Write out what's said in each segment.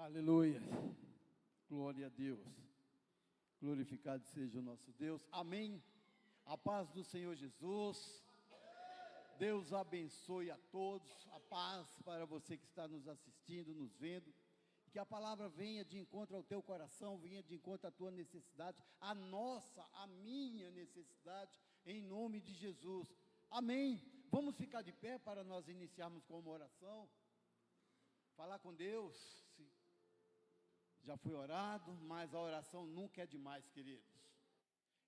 Aleluia, glória a Deus, glorificado seja o nosso Deus, amém. A paz do Senhor Jesus, Deus abençoe a todos, a paz para você que está nos assistindo, nos vendo, que a palavra venha de encontro ao teu coração, venha de encontro à tua necessidade, a nossa, a minha necessidade, em nome de Jesus, amém. Vamos ficar de pé para nós iniciarmos com uma oração, falar com Deus. Já foi orado, mas a oração nunca é demais, queridos.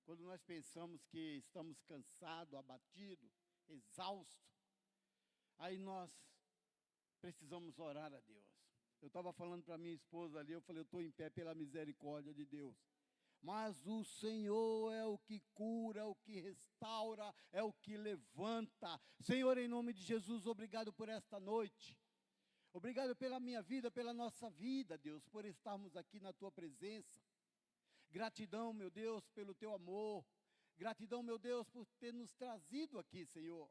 Quando nós pensamos que estamos cansados, abatidos, exaustos, aí nós precisamos orar a Deus. Eu estava falando para minha esposa ali, eu falei, eu estou em pé pela misericórdia de Deus. Mas o Senhor é o que cura, é o que restaura, é o que levanta. Senhor, em nome de Jesus, obrigado por esta noite. Obrigado pela minha vida, pela nossa vida, Deus, por estarmos aqui na Tua presença. Gratidão, meu Deus, pelo Teu amor. Gratidão, meu Deus, por ter nos trazido aqui, Senhor.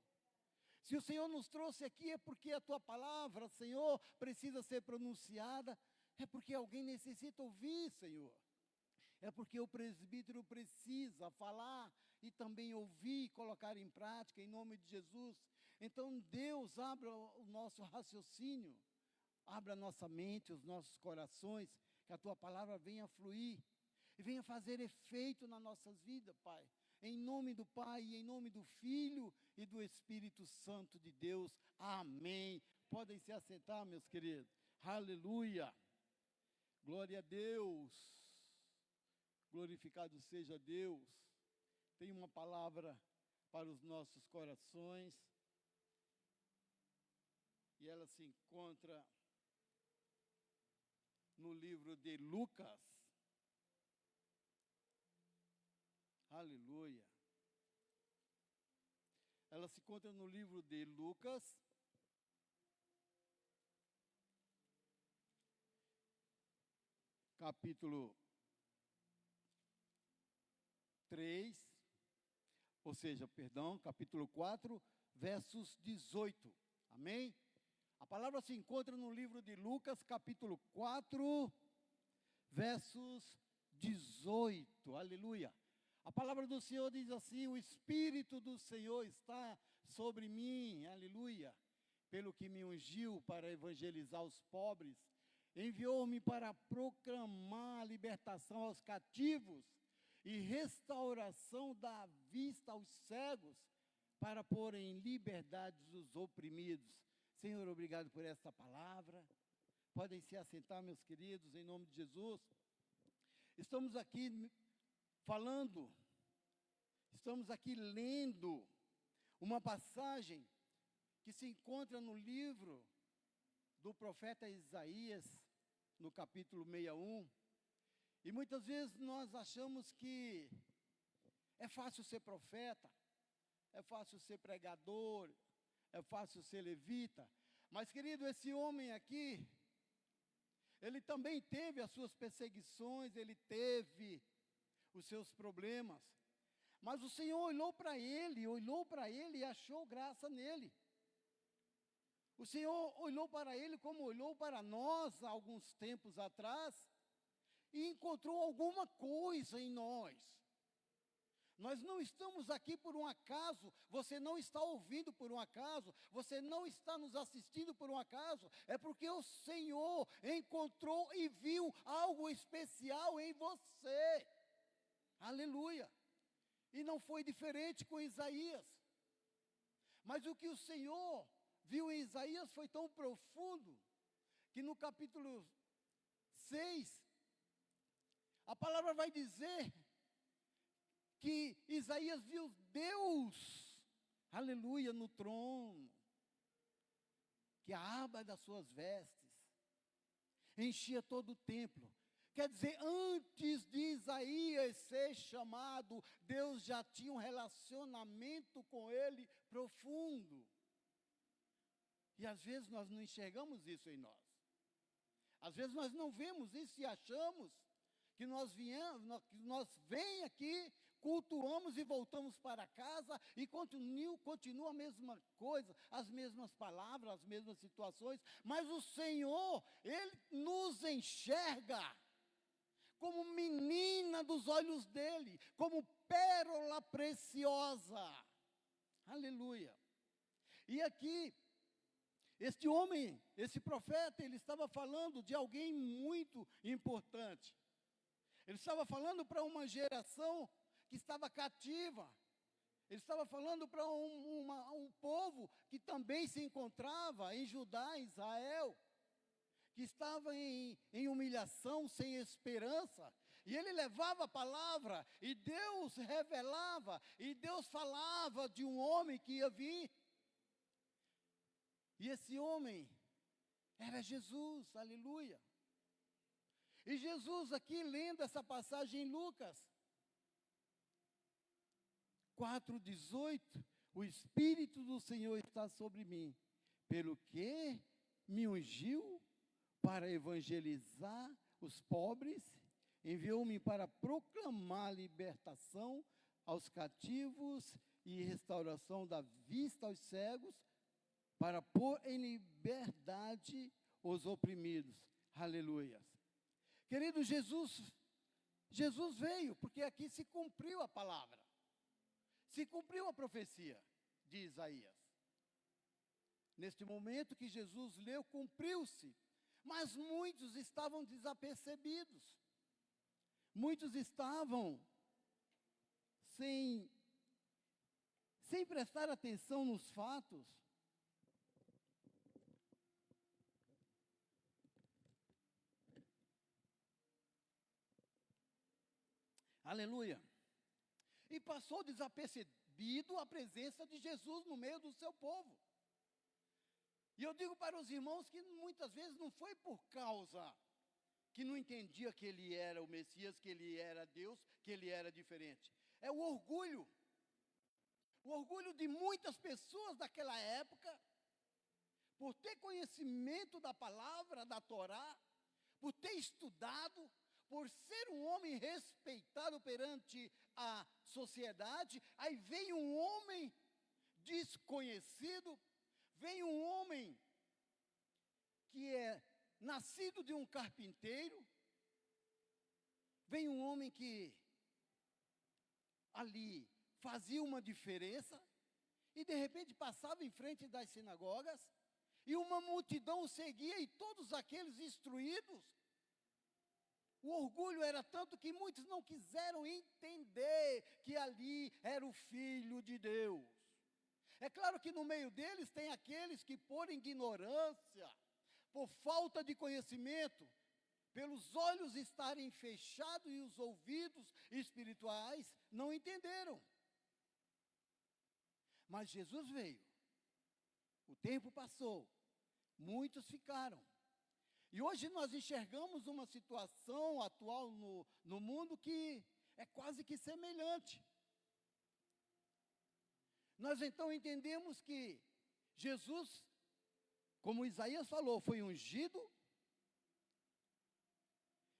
Se o Senhor nos trouxe aqui é porque a Tua palavra, Senhor, precisa ser pronunciada. É porque alguém necessita ouvir, Senhor. É porque o presbítero precisa falar e também ouvir e colocar em prática, em nome de Jesus. Então, Deus, abra o nosso raciocínio. Abra a nossa mente, os nossos corações, que a Tua palavra venha fluir e venha fazer efeito nas nossas vidas, Pai. Em nome do Pai, em nome do Filho e do Espírito Santo de Deus. Amém. Podem se assentar, meus queridos. Aleluia. Glória a Deus. Glorificado seja Deus. Tem uma palavra para os nossos corações. E ela se encontra no livro de Lucas, aleluia, ela se encontra no livro de Lucas, capítulo 3, ou seja, perdão, capítulo 4, versos 18, amém? A palavra se encontra no livro de Lucas, capítulo 4, versos 18, aleluia. A palavra do Senhor diz assim: o Espírito do Senhor está sobre mim, aleluia, pelo que me ungiu para evangelizar os pobres, enviou-me para proclamar a libertação aos cativos e restauração da vista aos cegos, para pôr em liberdade os oprimidos. Senhor, obrigado por esta palavra. Podem se assentar, meus queridos, em nome de Jesus. Estamos aqui falando, estamos aqui lendo uma passagem que se encontra no livro do profeta Isaías, no capítulo 61. E muitas vezes nós achamos que é fácil ser profeta, é fácil ser pregador, é fácil ser levita, mas querido, esse homem aqui, ele também teve as suas perseguições, ele teve os seus problemas, mas o Senhor olhou para ele e achou graça nele. O Senhor olhou para ele como olhou para nós há alguns tempos atrás, e encontrou alguma coisa em nós. Nós não estamos aqui por um acaso, você não está ouvindo por um acaso, você não está nos assistindo por um acaso, é porque o Senhor encontrou e viu algo especial em você, aleluia, e não foi diferente com Isaías, mas o que o Senhor viu em Isaías foi tão profundo, que no capítulo 6, a palavra vai dizer que Isaías viu Deus, aleluia, no trono, que a aba das suas vestes enchia todo o templo. Quer dizer, antes de Isaías ser chamado, Deus já tinha um relacionamento com ele profundo. E às vezes nós não enxergamos isso em nós. Às vezes nós não vemos isso e achamos que nós vem aqui cultuamos e voltamos para casa e continua a mesma coisa, as mesmas palavras, as mesmas situações, mas o Senhor, Ele nos enxerga como menina dos olhos dele, como pérola preciosa. Aleluia. E aqui, este homem, esse profeta, ele estava falando de alguém muito importante. Ele estava falando para uma geração que estava cativa. Ele estava falando para um povo que também se encontrava em Judá, em Israel, que estava em humilhação, sem esperança. E ele levava a palavra, e Deus revelava, e Deus falava de um homem que ia vir. E esse homem era Jesus, aleluia. E Jesus aqui, lendo essa passagem em Lucas 4,18, o Espírito do Senhor está sobre mim, pelo que me ungiu para evangelizar os pobres, enviou-me para proclamar libertação aos cativos e restauração da vista aos cegos, para pôr em liberdade os oprimidos. Aleluia. Querido, Jesus veio, porque aqui se cumpriu a palavra, se cumpriu a profecia de Isaías. Neste momento que Jesus leu, cumpriu-se, mas muitos estavam desapercebidos, muitos estavam sem prestar atenção nos fatos. Aleluia. E passou desapercebido a presença de Jesus no meio do seu povo. E eu digo para os irmãos que muitas vezes não foi por causa que não entendia que ele era o Messias, que ele era Deus, que ele era diferente. É o orgulho de muitas pessoas daquela época, por ter conhecimento da palavra, da Torá, por ter estudado, por ser um homem respeitado perante a sociedade. Aí vem um homem desconhecido, vem um homem que é nascido de um carpinteiro, vem um homem que ali fazia uma diferença, e de repente passava em frente das sinagogas, e uma multidão o seguia, e todos aqueles instruídos. O orgulho era tanto que muitos não quiseram entender que ali era o Filho de Deus. É claro que no meio deles tem aqueles que, por ignorância, por falta de conhecimento, pelos olhos estarem fechados e os ouvidos espirituais, não entenderam. Mas Jesus veio, o tempo passou, muitos ficaram. E hoje nós enxergamos uma situação atual no mundo que é quase que semelhante. Nós então entendemos que Jesus, como Isaías falou, foi ungido,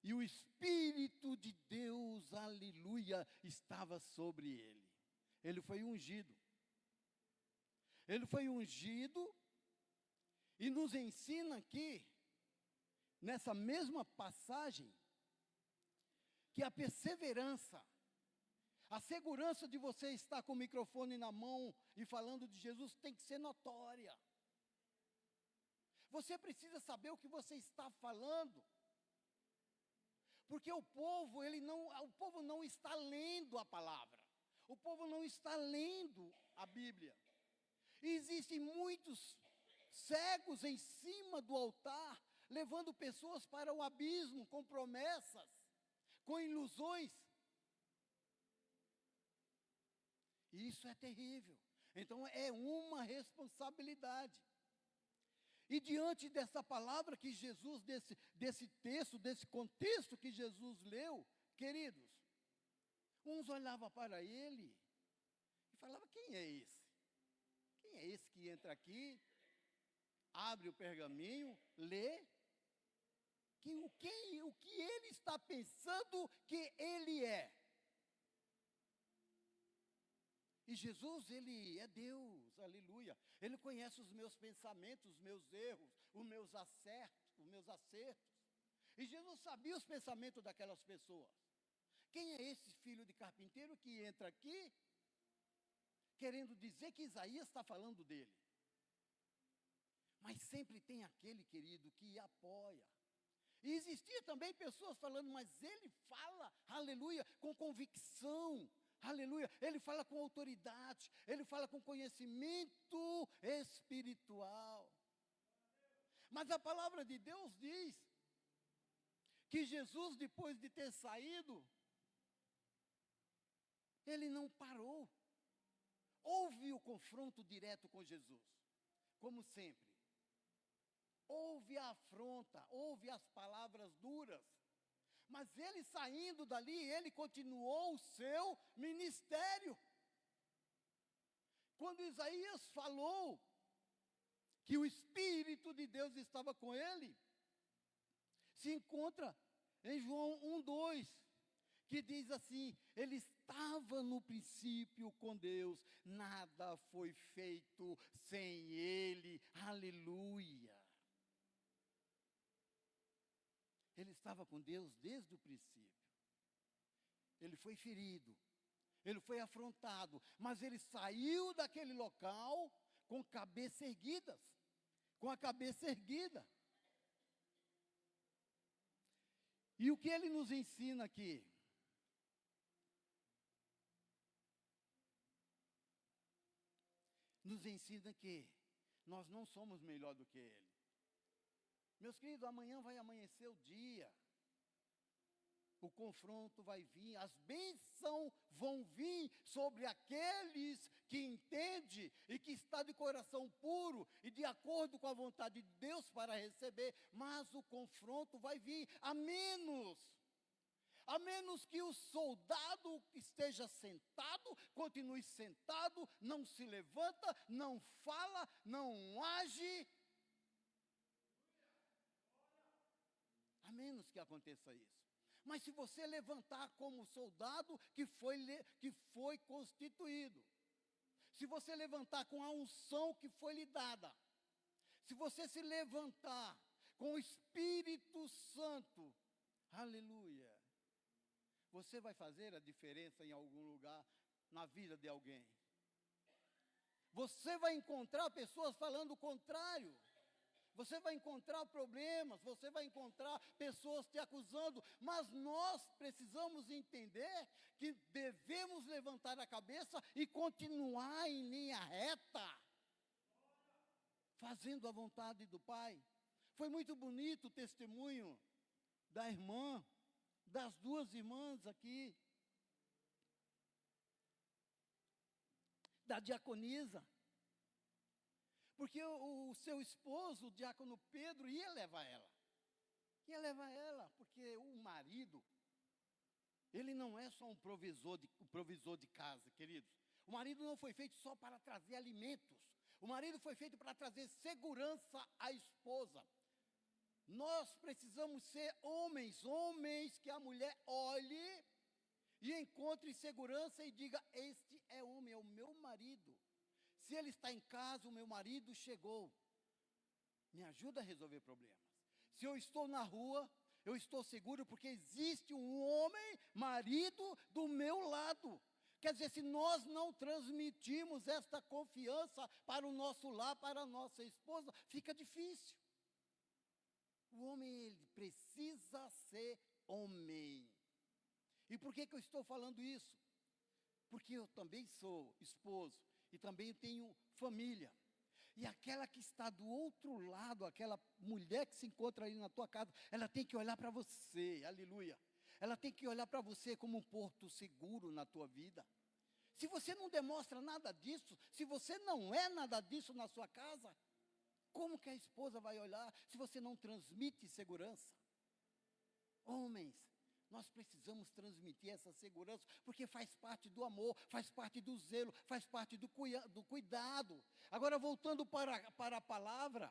e o Espírito de Deus, aleluia, estava sobre ele. Ele foi ungido. Ele foi ungido, e nos ensina aqui, nessa mesma passagem, que a perseverança, a segurança de você estar com o microfone na mão e falando de Jesus tem que ser notória. Você precisa saber o que você está falando, porque o povo não está lendo a palavra, o povo não está lendo a Bíblia. E existem muitos cegos em cima do altar, levando pessoas para o abismo com promessas, com ilusões. E isso é terrível. Então é uma responsabilidade. E diante dessa palavra que Jesus, desse texto, desse contexto que Jesus leu, queridos, uns olhavam para ele e falavam: quem é esse? Quem é esse que entra aqui, abre o pergaminho, lê? O que ele está pensando que ele é? E Jesus, ele é Deus, aleluia. Ele conhece os meus pensamentos, os meus erros, os meus acertos. E Jesus sabia os pensamentos daquelas pessoas. Quem é esse filho de carpinteiro que entra aqui, querendo dizer que Isaías está falando dele? Mas sempre tem aquele, querido, que apoia. E existia também pessoas falando, mas ele fala, aleluia, com convicção, aleluia. Ele fala com autoridade, ele fala com conhecimento espiritual. Mas a palavra de Deus diz que Jesus, depois de ter saído, ele não parou. Houve o confronto direto com Jesus, como sempre. Houve a afronta, houve as palavras duras. Mas ele saindo dali, ele continuou o seu ministério. Quando Isaías falou que o Espírito de Deus estava com ele, se encontra em João 1:2, que diz assim: ele estava no princípio com Deus, nada foi feito sem ele, aleluia. Ele estava com Deus desde o princípio. Ele foi ferido, ele foi afrontado, mas ele saiu daquele local com a cabeça erguida. E o que ele nos ensina aqui? Nos ensina que nós não somos melhor do que ele. Meus queridos, amanhã vai amanhecer o dia. O confronto vai vir, as bênçãos vão vir sobre aqueles que entendem e que está de coração puro e de acordo com a vontade de Deus para receber. Mas o confronto vai vir, a menos que o soldado esteja sentado, continue sentado, não se levanta, não fala, não age. A menos que aconteça isso. Mas se você levantar como soldado que foi constituído, se você levantar com a unção que foi lhe dada, se você se levantar com o Espírito Santo, aleluia, você vai fazer a diferença em algum lugar na vida de alguém. Você vai encontrar pessoas falando o contrário. Você vai encontrar problemas, você vai encontrar pessoas te acusando, mas nós precisamos entender que devemos levantar a cabeça e continuar em linha reta, fazendo a vontade do Pai. Foi muito bonito o testemunho da irmã, das duas irmãs aqui, da diaconisa. Porque o seu esposo, o diácono Pedro, ia levar ela, porque o marido, ele não é só um provisor de casa, queridos. O marido não foi feito só para trazer alimentos, o marido foi feito para trazer segurança à esposa. Nós precisamos ser homens que a mulher olhe e encontre segurança e diga: este é homem, é o meu marido. Se ele está em casa, o meu marido chegou, me ajuda a resolver problemas. Se eu estou na rua, eu estou seguro porque existe um homem, marido, do meu lado. Quer dizer, se nós não transmitimos esta confiança para o nosso lar, para a nossa esposa, fica difícil. O homem, ele precisa ser homem. E por que eu estou falando isso? Porque eu também sou esposo. E também tenho família. E aquela que está do outro lado, aquela mulher que se encontra aí na tua casa, ela tem que olhar para você, aleluia. Ela tem que olhar para você como um porto seguro na tua vida. Se você não demonstra nada disso, se você não é nada disso na sua casa, como que a esposa vai olhar se você não transmite segurança? Homens, nós precisamos transmitir essa segurança, porque faz parte do amor, faz parte do zelo, faz parte do cuidado. Agora, voltando para a palavra,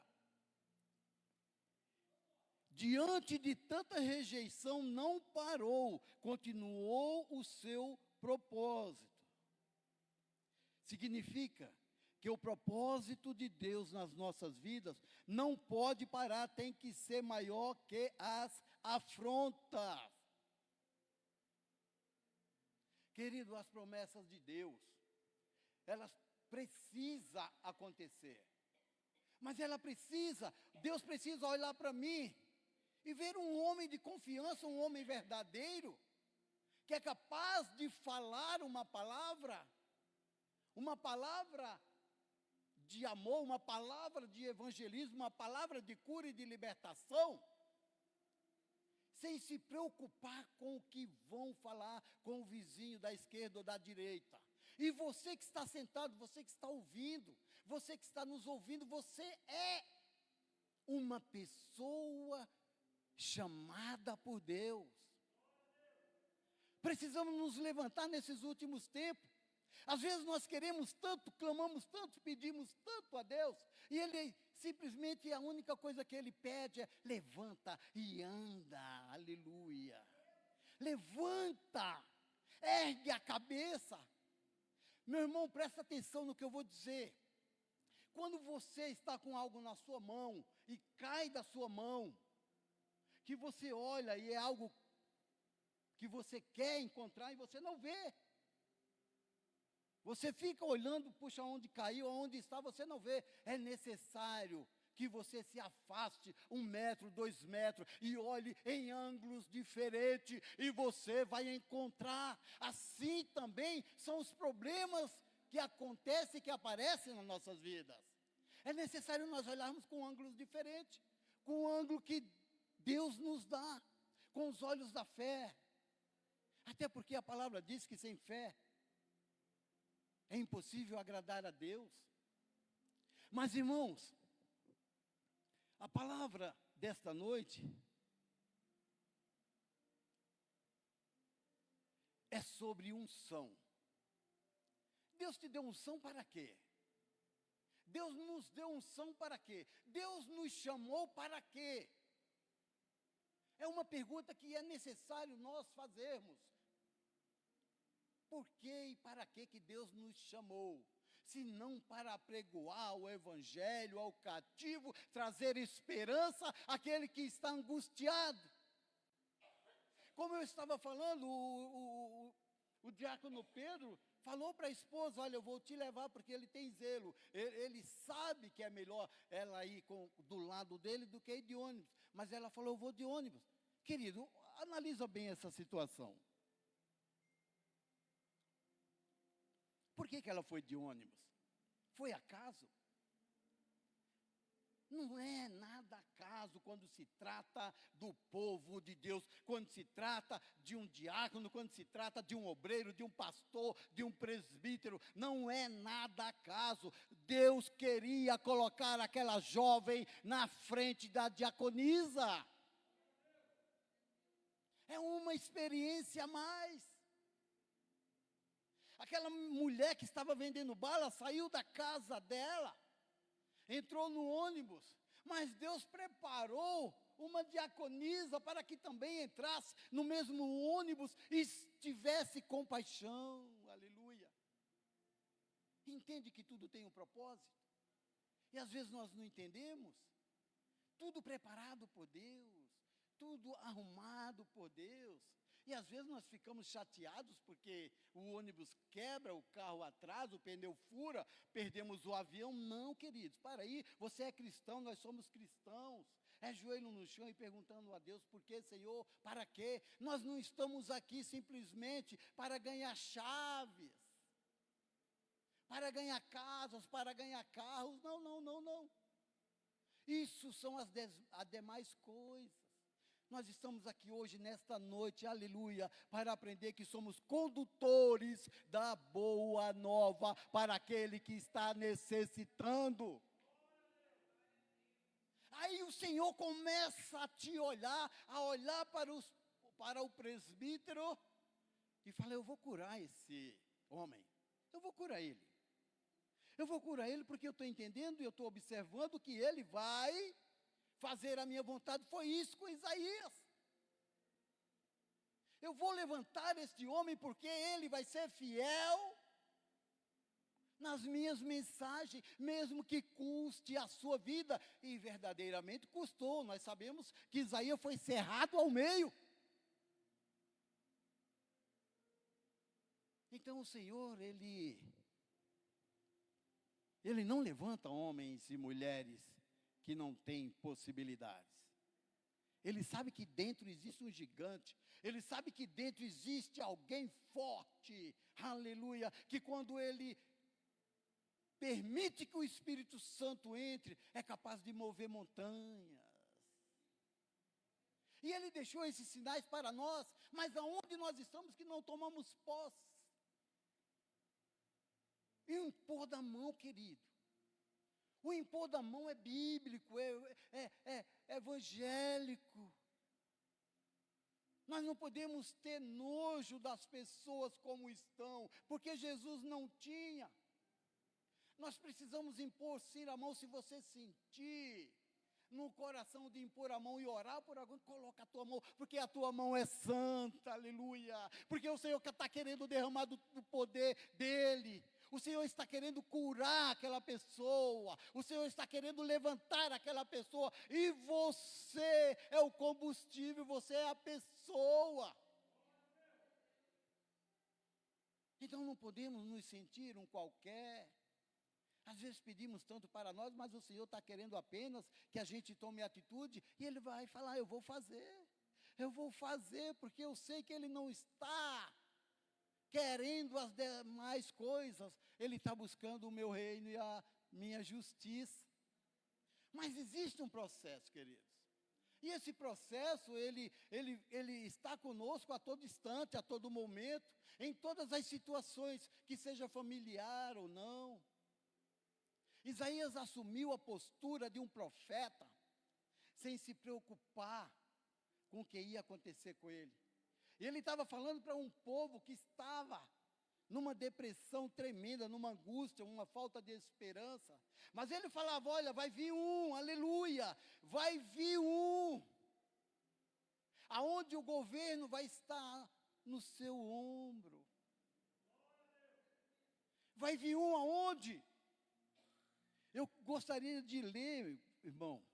diante de tanta rejeição, não parou, continuou o seu propósito. Significa que o propósito de Deus nas nossas vidas não pode parar, tem que ser maior que as afrontas. Querido, as promessas de Deus, elas precisam acontecer. Mas Deus precisa olhar para mim e ver um homem de confiança, um homem verdadeiro, que é capaz de falar uma palavra de amor, uma palavra de evangelismo, uma palavra de cura e de libertação, sem se preocupar com o que vão falar com o vizinho da esquerda ou da direita. E você que está sentado, você que está ouvindo, você que está nos ouvindo, você é uma pessoa chamada por Deus. Precisamos nos levantar nesses últimos tempos. Às vezes nós queremos tanto, clamamos tanto, pedimos tanto a Deus, e Ele simplesmente a única coisa que Ele pede é: levanta e anda, aleluia. Levanta, ergue a cabeça. Meu irmão, presta atenção no que eu vou dizer. Quando você está com algo na sua mão e cai da sua mão, que você olha e é algo que você quer encontrar e você não vê. Você fica olhando, puxa, onde caiu, onde está, você não vê. É necessário que você se afaste 1 metro, 2 metros e olhe em ângulos diferentes e você vai encontrar. Assim também são os problemas que acontecem, que aparecem nas nossas vidas. É necessário nós olharmos com ângulos diferentes, com o ângulo que Deus nos dá, com os olhos da fé. Até porque a palavra diz que sem fé é impossível agradar a Deus. Mas, irmãos, a palavra desta noite é sobre unção. Deus te deu unção para quê? Deus nos deu unção para quê? Deus nos chamou para quê? É uma pergunta que é necessário nós fazermos. Por que e para que Deus nos chamou? Se não para apregoar o evangelho ao cativo, trazer esperança àquele que está angustiado. Como eu estava falando, o diácono Pedro falou para a esposa: olha, eu vou te levar porque ele tem zelo. Ele sabe que é melhor ela ir do lado dele do que ir de ônibus. Mas ela falou: eu vou de ônibus. Querido, analisa bem essa situação. Por que ela foi de ônibus? Foi acaso? Não é nada acaso quando se trata do povo de Deus, quando se trata de um diácono, quando se trata de um obreiro, de um pastor, de um presbítero. Não é nada acaso. Deus queria colocar aquela jovem na frente da diaconisa. É uma experiência a mais. Aquela mulher que estava vendendo bala saiu da casa dela, entrou no ônibus, mas Deus preparou uma diaconisa para que também entrasse no mesmo ônibus e tivesse compaixão, aleluia. Entende que tudo tem um propósito? E às vezes nós não entendemos. Tudo preparado por Deus, tudo arrumado por Deus. E às vezes nós ficamos chateados porque o ônibus quebra, o carro atrasa, o pneu fura, perdemos o avião. Não, queridos, para aí, você é cristão, nós somos cristãos. É joelho no chão e perguntando a Deus: por que, Senhor? Para quê? Nós não estamos aqui simplesmente para ganhar chaves, para ganhar casas, para ganhar carros. Não, não, não, não. Isso são as demais coisas. Nós estamos aqui hoje, nesta noite, aleluia, para aprender que somos condutores da boa nova para aquele que está necessitando. Aí o Senhor começa a te olhar, para o presbítero, e fala: eu vou curar esse homem, eu vou curar ele. Eu vou curar ele porque eu estou entendendo e eu estou observando que ele vai fazer a minha vontade. Foi isso com Isaías. Eu vou levantar este homem porque ele vai ser fiel nas minhas mensagens, mesmo que custe a sua vida, e verdadeiramente custou. Nós sabemos que Isaías foi cerrado ao meio. Então o Senhor, Ele não levanta homens e mulheres que não têm possibilidades. Ele sabe que dentro existe um gigante. Ele sabe que dentro existe alguém forte. Aleluia. Que quando Ele permite que o Espírito Santo entre, é capaz de mover montanhas. E Ele deixou esses sinais para nós. Mas aonde nós estamos que não tomamos posse? E o impor da mão, querido. O impor da mão é bíblico, é evangélico. Nós não podemos ter nojo das pessoas como estão, porque Jesus não tinha. Nós precisamos impor sim a mão. Se você sentir no coração de impor a mão e orar por alguém, coloca a tua mão, porque a tua mão é santa, aleluia. Porque o Senhor está querendo derramar do poder dEle. O Senhor está querendo curar aquela pessoa. O Senhor está querendo levantar aquela pessoa. E você é o combustível, você é a pessoa. Então não podemos nos sentir um qualquer. Às vezes pedimos tanto para nós, mas o Senhor está querendo apenas que a gente tome atitude. E Ele vai falar, eu vou fazer. Eu vou fazer, porque eu sei que Ele não está querendo as demais coisas. Ele está buscando o meu reino e a minha justiça. Mas existe um processo, queridos. E esse processo, ele está conosco a todo instante, a todo momento, em todas as situações, que seja familiar ou não. Isaías assumiu a postura de um profeta, sem se preocupar com o que ia acontecer com ele. E ele estava falando para um povo que estava numa depressão tremenda, numa angústia, uma falta de esperança. Mas ele falava, olha, vai vir um, aleluia, vai vir um, aonde o governo vai estar no seu ombro. Vai vir um aonde? Eu gostaria de ler, irmão,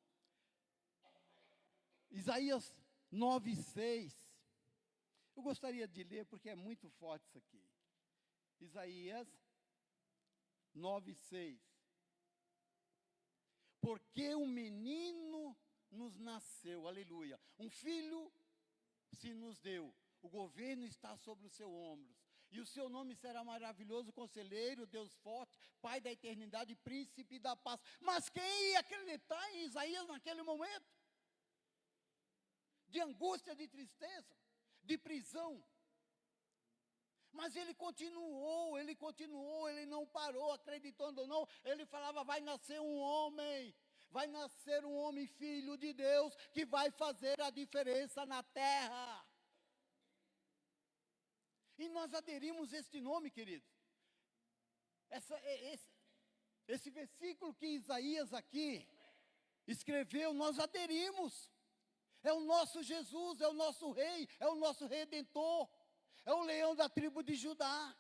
Isaías 9:6. Eu gostaria de ler porque é muito forte isso aqui. Isaías 9:6. Porque um menino nos nasceu, aleluia. Um filho se nos deu. O governo está sobre os seus ombros. E o seu nome será maravilhoso, conselheiro, Deus forte, Pai da eternidade, príncipe da paz. Mas quem ia acreditar em Isaías naquele momento? De angústia, de tristeza, de prisão. Mas ele continuou, ele não parou, acreditando ou não. Ele falava, vai nascer um homem filho de Deus, que vai fazer a diferença na terra. E nós aderimos este nome, queridos. Esse versículo que Isaías aqui escreveu, nós aderimos. É o nosso Jesus, é o nosso Rei, é o nosso Redentor, é o leão da tribo de Judá.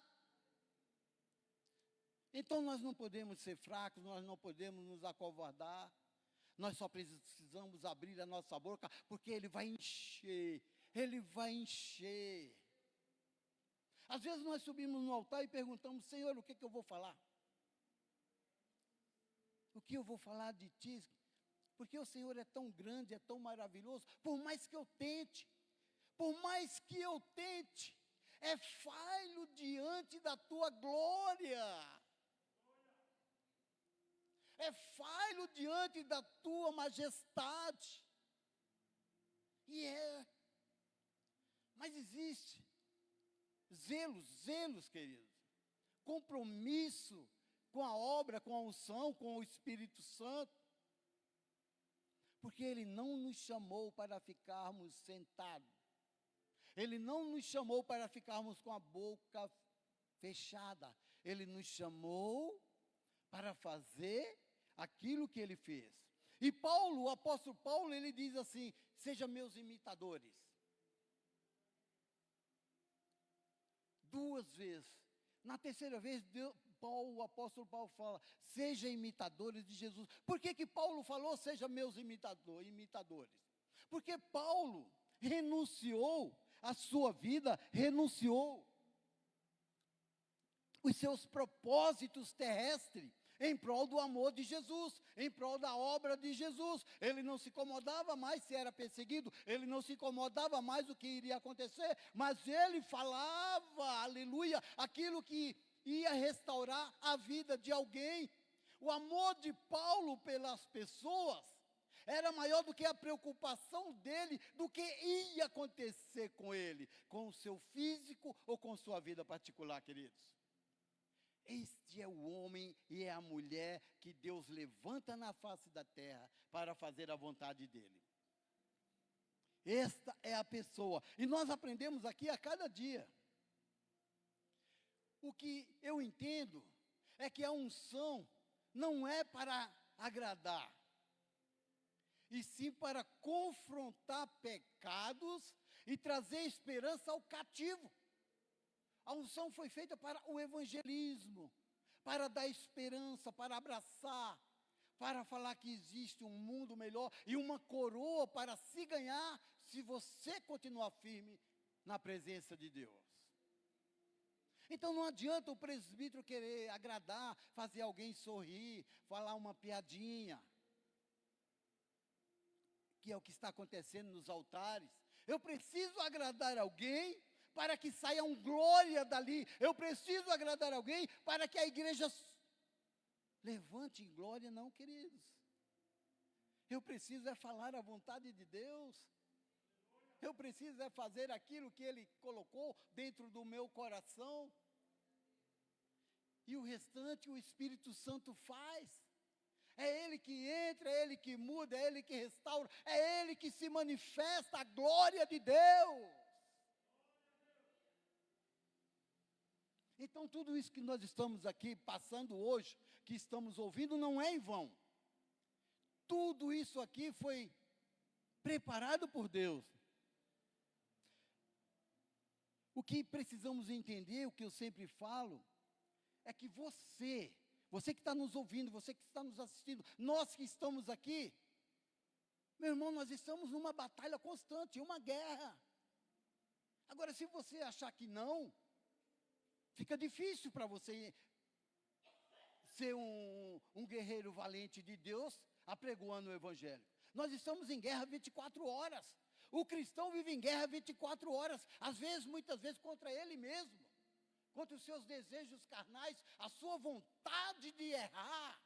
Então nós não podemos ser fracos, nós não podemos nos acovardar. Nós só precisamos abrir a nossa boca, porque Ele vai encher, Ele vai encher. Às vezes nós subimos no altar e perguntamos, Senhor, o que eu vou falar? O que eu vou falar de Ti? Porque o Senhor é tão grande, é tão maravilhoso, por mais que eu tente, é falho diante da Tua glória. É falho diante da Tua majestade. Mas existe zelos, queridos, compromisso com a obra, com a unção, com o Espírito Santo, porque Ele não nos chamou para ficarmos sentados, Ele não nos chamou para ficarmos com a boca fechada, Ele nos chamou para fazer aquilo que Ele fez. E Paulo, o apóstolo Paulo, ele diz assim, sejam meus imitadores. 2 vezes Na terceira vez, o apóstolo Paulo fala, seja imitadores de Jesus. Por que Paulo falou, seja meus imitadores? Porque Paulo renunciou a sua vida, renunciou os seus propósitos terrestres em prol do amor de Jesus, em prol da obra de Jesus. Ele não se incomodava mais se era perseguido, ele não se incomodava mais o que iria acontecer, mas ele falava, aleluia, aquilo que ia restaurar a vida de alguém. O amor de Paulo pelas pessoas era maior do que a preocupação dele, do que ia acontecer com ele, com o seu físico ou com sua vida particular, queridos. Este é o homem e é a mulher que Deus levanta na face da terra para fazer a vontade dele. Esta é a pessoa. E nós aprendemos aqui a cada dia. O que eu entendo é que a unção não é para agradar, e sim para confrontar pecados e trazer esperança ao cativo. A unção foi feita para o evangelismo, para dar esperança, para abraçar, para falar que existe um mundo melhor e uma coroa para se ganhar, se você continuar firme na presença de Deus. Então não adianta o presbítero querer agradar, fazer alguém sorrir, falar uma piadinha, que é o que está acontecendo nos altares. Eu preciso agradar alguém para que saia um glória dali. Eu preciso agradar alguém para que a igreja levante em glória, não, queridos. Eu preciso é falar a vontade de Deus. Eu preciso é fazer aquilo que Ele colocou dentro do meu coração. E o restante o Espírito Santo faz. É Ele que entra, é Ele que muda, é Ele que restaura, é Ele que se manifesta, a glória de Deus. Então tudo isso que nós estamos aqui passando hoje, que estamos ouvindo, não é em vão. Tudo isso aqui foi preparado por Deus. O que precisamos entender, o que eu sempre falo, é que você que está nos ouvindo, você que está nos assistindo, nós que estamos aqui, meu irmão, nós estamos numa batalha constante, uma guerra. Agora, se você achar que não, fica difícil para você ser um guerreiro valente de Deus, apregoando o Evangelho. Nós estamos em guerra 24 horas. O cristão vive em guerra 24 horas, às vezes, muitas vezes, contra ele mesmo, contra os seus desejos carnais, a sua vontade de errar.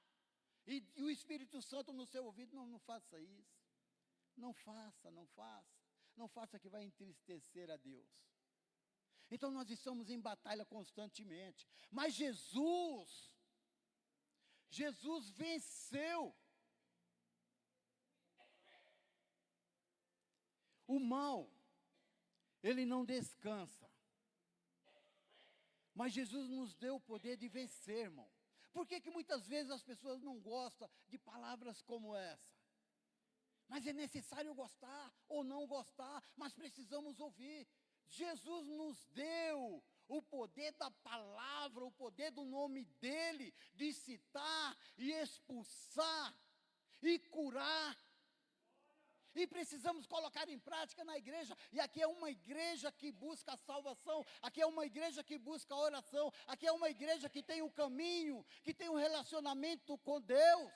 E o Espírito Santo no seu ouvido, não faça isso. Não faça. Não faça que vai entristecer a Deus. Então nós estamos em batalha constantemente. Mas Jesus venceu o mal. Ele não descansa. Mas Jesus nos deu o poder de vencer, irmão. Por que muitas vezes as pessoas não gostam de palavras como essa? Mas é necessário gostar ou não gostar, mas precisamos ouvir. Jesus nos deu o poder da palavra, o poder do nome dele, de citar e expulsar e curar. E precisamos colocar em prática na igreja. E aqui é uma igreja que busca a salvação. Aqui é uma igreja que busca a oração. Aqui é uma igreja que tem o caminho, que tem um relacionamento com Deus.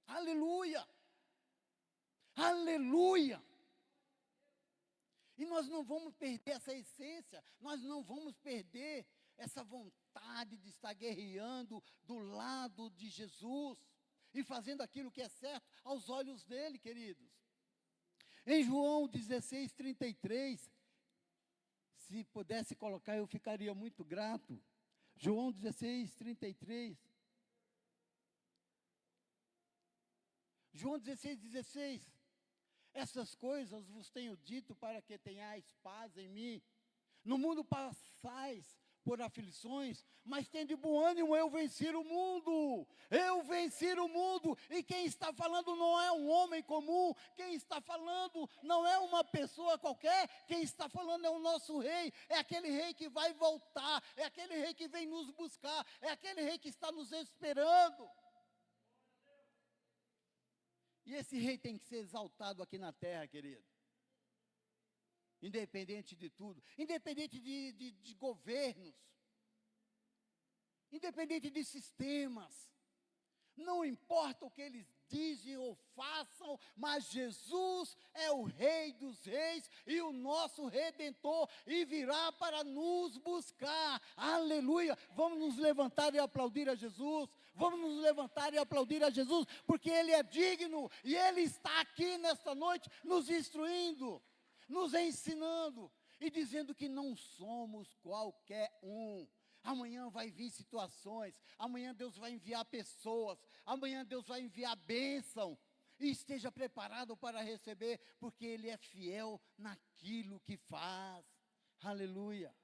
Aleluia! Aleluia! E nós não vamos perder essa essência. Nós não vamos perder essa vontade de estar guerreando do lado de Jesus e fazendo aquilo que é certo aos olhos dele, queridos. Em João 16, 33, se pudesse colocar, eu ficaria muito grato. João 16, 33. João 16, 16. Essas coisas vos tenho dito para que tenhais paz em mim. No mundo passais por aflições, mas tende bom ânimo, eu venci o mundo. Eu venci o mundo. E quem está falando não é um homem comum, quem está falando não é uma pessoa qualquer, quem está falando é o nosso rei, é aquele rei que vai voltar, é aquele rei que vem nos buscar, é aquele rei que está nos esperando. E esse rei tem que ser exaltado aqui na terra, querido. Independente de tudo, independente de governos, independente de sistemas, não importa o que eles dizem ou façam, mas Jesus é o Rei dos Reis e o nosso Redentor, e virá para nos buscar. Aleluia! Vamos nos levantar e aplaudir a Jesus. Vamos nos levantar e aplaudir a Jesus, porque Ele é digno e Ele está aqui nesta noite nos instruindo, nos ensinando e dizendo que não somos qualquer um. Amanhã vai vir situações, amanhã Deus vai enviar pessoas, amanhã Deus vai enviar bênção. E esteja preparado para receber, porque Ele é fiel naquilo que faz. Aleluia,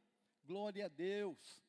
glória a Deus.